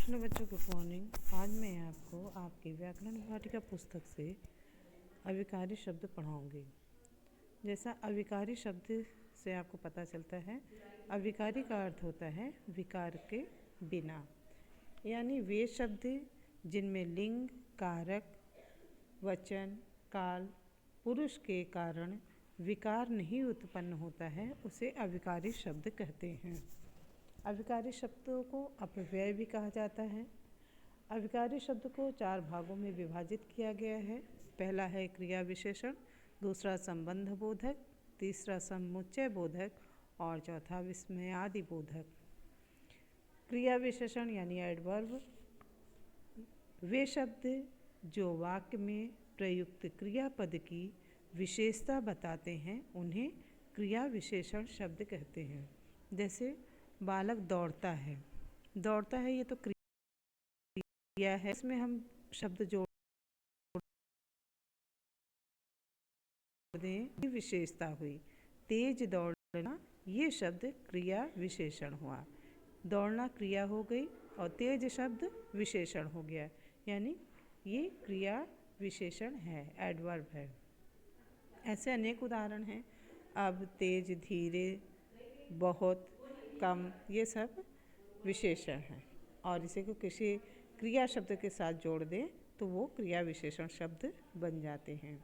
Hello बच्चों, good morning. आज मैं आपको आपकी व्याकरण वाटिका पुस्तक से अविकारी शब्द पढ़ाऊंगी। जैसा अविकारी शब्द से आपको पता चलता है, अविकारी का अर्थ होता है विकार के बिना, यानी वे शब्द जिनमें लिंग, कारक, वचन, काल, पुरुष के कारण विकार नहीं उत्पन्न होता है, उसे अविकारी शब्द कहते हैं। अविकारी शब्दों को अपव्यय भी कहा जाता है। अविकारी शब्द को 4 भागों में विभाजित किया गया है। पहला है क्रिया विशेषण, दूसरा संबंध बोधक, तीसरा समुच्चय बोधक और चौथा विस्मयादि बोधक। क्रिया विशेषण यानी एडवर्ब, वे शब्द जो वाक्य में प्रयुक्त क्रियापद की विशेषता बताते हैं उन्हें क्रिया विशेषण शब्द कहते हैं। जैसे बालक दौड़ता है, दौड़ता है ये तो क्रिया है, इसमें हम शब्द जोड़ दें, विशेषता हुई। तेज दौड़ना ये शब्द क्रिया विशेषण हुआ। दौड़ना क्रिया हो गई और तेज शब्द विशेषण हो गया, यानी ये क्रिया विशेषण है, एडवर्ब है। ऐसे अनेक उदाहरण हैं। अब, तेज, धीरे, बहुत, कम, ये सब विशेषण हैं और इसे को किसी क्रिया शब्द के साथ जोड़ दें तो वो क्रिया विशेषण शब्द बन जाते हैं।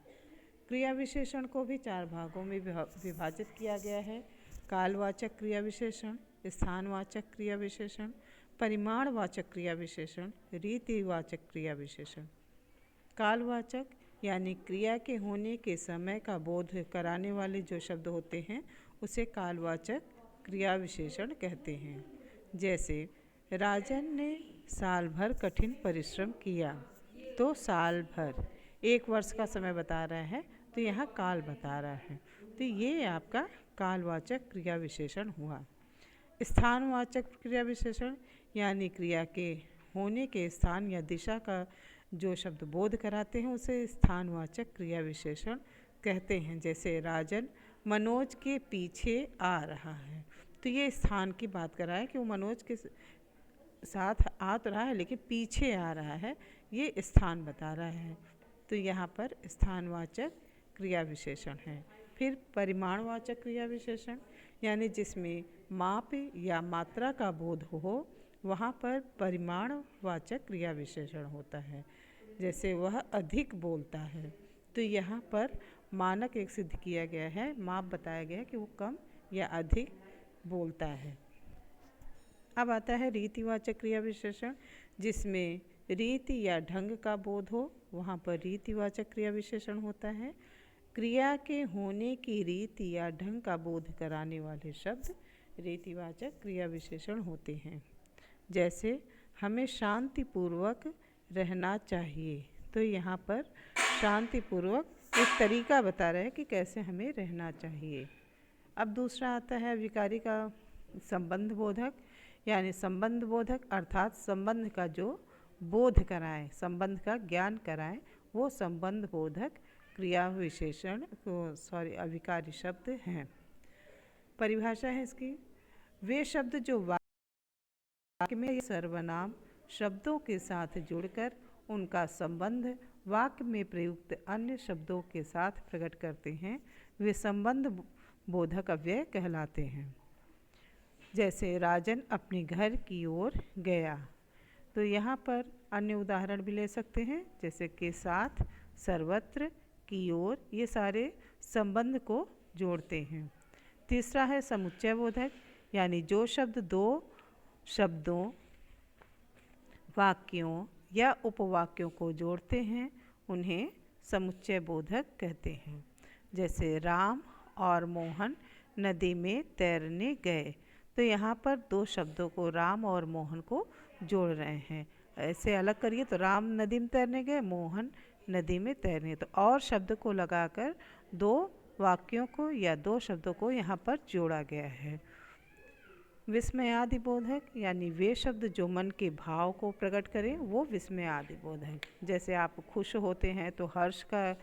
क्रिया विशेषण को भी 4 भागों में विभाजित किया गया है। कालवाचक क्रिया विशेषण, स्थानवाचक क्रिया विशेषण, परिमाणवाचक क्रिया विशेषण, रीतिवाचक क्रिया विशेषण। कालवाचक यानी क्रिया के होने के समय का बोध कराने वाले जो शब्द होते हैं उसे कालवाचक क्रिया विशेषण कहते हैं। जैसे राजन ने साल भर कठिन परिश्रम किया, तो साल भर 1 वर्ष का समय बता रहा है, तो यहाँ काल बता रहा है, तो ये आपका कालवाचक क्रिया विशेषण हुआ। स्थानवाचक क्रिया विशेषण यानी क्रिया के होने के स्थान या दिशा का जो शब्द बोध कराते हैं उसे स्थानवाचक क्रिया विशेषण कहते हैं। जैसे राजन मनोज के पीछे आ रहा है, तो ये स्थान की बात कर रहा है कि वो मनोज के साथ आ तो रहा है लेकिन पीछे आ रहा है, ये स्थान बता रहा है, तो यहाँ पर स्थानवाचक क्रिया विशेषण है। फिर परिमाणवाचक क्रिया विशेषण यानी जिसमें माप या मात्रा का बोध हो, वहाँ पर परिमाणवाचक क्रिया विशेषण होता है। जैसे वह अधिक बोलता है, तो यहाँ पर मानक एक सिद्ध किया गया है, माप बताया गया है कि वो कम या अधिक बोलता है। अब आता है रीतिवाचक क्रिया विशेषण, जिसमें रीति या ढंग का बोध हो, वहाँ पर रीतिवाचक क्रिया विशेषण होता है। क्रिया के होने की रीति या ढंग का बोध कराने वाले शब्द रीतिवाचक क्रिया विशेषण होते हैं। जैसे हमें शांतिपूर्वक रहना चाहिए, तो यहाँ पर शांतिपूर्वक एक तरीका बता रहा है कि कैसे हमें रहना चाहिए। अब दूसरा आता है विकारी का संबंध बोधक, यानी संबंध बोधक अर्थात संबंध का जो बोध कराए, संबंध का ज्ञान कराए, वो संबंध बोधक क्रिया विशेषण अविकारी शब्द हैं। परिभाषा है इसकी, वे शब्द जो वाक्य में सर्वनाम शब्दों के साथ जुड़कर उनका संबंध वाक्य में प्रयुक्त अन्य शब्दों के साथ प्रकट करते हैं, वे संबंध बोधक अव्यय कहलाते हैं। जैसे राजन अपने घर की ओर गया, तो यहाँ पर अन्य उदाहरण भी ले सकते हैं, जैसे के साथ, सर्वत्र, की ओर, ये सारे संबंध को जोड़ते हैं। तीसरा है समुच्चय बोधक, यानी जो शब्द 2 शब्दों, वाक्यों या उपवाक्यों को जोड़ते हैं उन्हें समुच्चय बोधक कहते हैं। जैसे राम और मोहन नदी में तैरने गए, तो यहाँ पर 2 शब्दों को, राम और मोहन को जोड़ रहे हैं। ऐसे अलग करिए तो राम नदी में तैरने गए, मोहन नदी में तैरने, तो और शब्द को लगाकर 2 वाक्यों को या 2 शब्दों को यहाँ पर जोड़ा गया है। विस्मयादि बोधक यानी वे शब्द जो मन के भाव को प्रकट करें, वो विस्मयादि बोधक। जैसे आप खुश होते हैं तो हर्ष का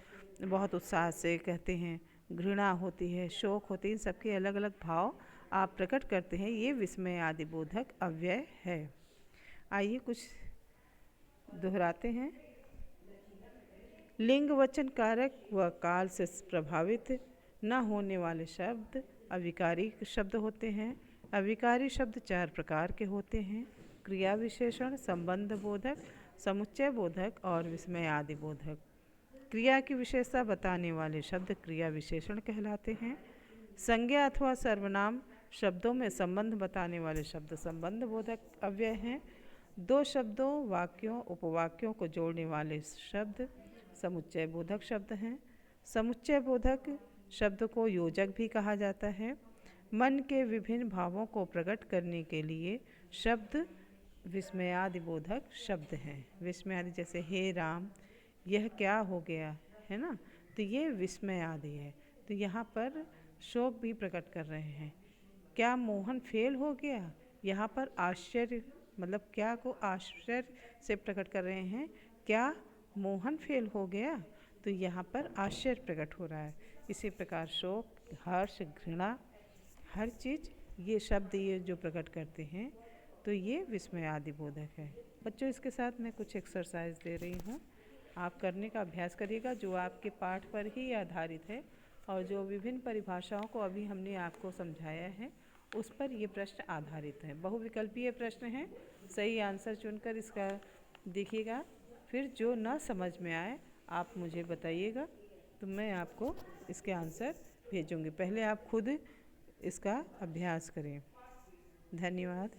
बहुत उत्साह से कहते हैं, घृणा होती है, शोक होती है, इन सबके अलग अलग भाव आप प्रकट करते हैं, ये विस्मयादि बोधक अव्यय है। आइए कुछ दोहराते हैं। लिंग वचन कारक व काल से प्रभावित न होने वाले शब्द अविकारी शब्द होते हैं। अविकारी शब्द 4 प्रकार के होते हैं: क्रिया विशेषण, संबंध बोधक, समुच्चय बोधक और विस्मय आदि बोधक। क्रिया की विशेषता बताने वाले शब्द क्रिया विशेषण कहलाते हैं। संज्ञा अथवा सर्वनाम शब्दों में संबंध बताने वाले शब्द संबंध बोधक अव्यय हैं। 2 शब्दों, वाक्यों, उपवाक्यों को जोड़ने वाले शब्द समुच्चय बोधक शब्द हैं। समुच्चय बोधक शब्द को योजक भी कहा जाता है। मन के विभिन्न भावों को प्रकट करने के लिए शब्द विस्मयादि बोधक शब्द हैं। विस्मयादि जैसे हे राम, यह क्या हो गया, है ना, तो ये विस्मय आदि है। तो यहाँ पर शोक भी प्रकट कर रहे हैं। क्या मोहन फेल हो गया, यहाँ पर आश्चर्य मतलब क्या को आश्चर्य से प्रकट कर रहे हैं। क्या मोहन फेल हो गया, तो यहाँ पर आश्चर्य प्रकट हो रहा है। इसी प्रकार शोक, हर्ष, घृणा, हर चीज़ ये शब्द ये जो प्रकट करते हैं तो ये विस्मय आदि बोधक है। बच्चों, इसके साथ मैं कुछ एक्सरसाइज दे रही हूँ, आप करने का अभ्यास करिएगा, जो आपके पाठ पर ही आधारित है और जो विभिन्न परिभाषाओं को अभी हमने आपको समझाया है उस पर ये प्रश्न आधारित है। बहुविकल्पीय प्रश्न है, सही आंसर चुनकर इसका देखिएगा। फिर जो ना समझ में आए आप मुझे बताइएगा, तो मैं आपको इसके आंसर भेजूँगी। पहले आप खुद इसका अभ्यास करें। धन्यवाद।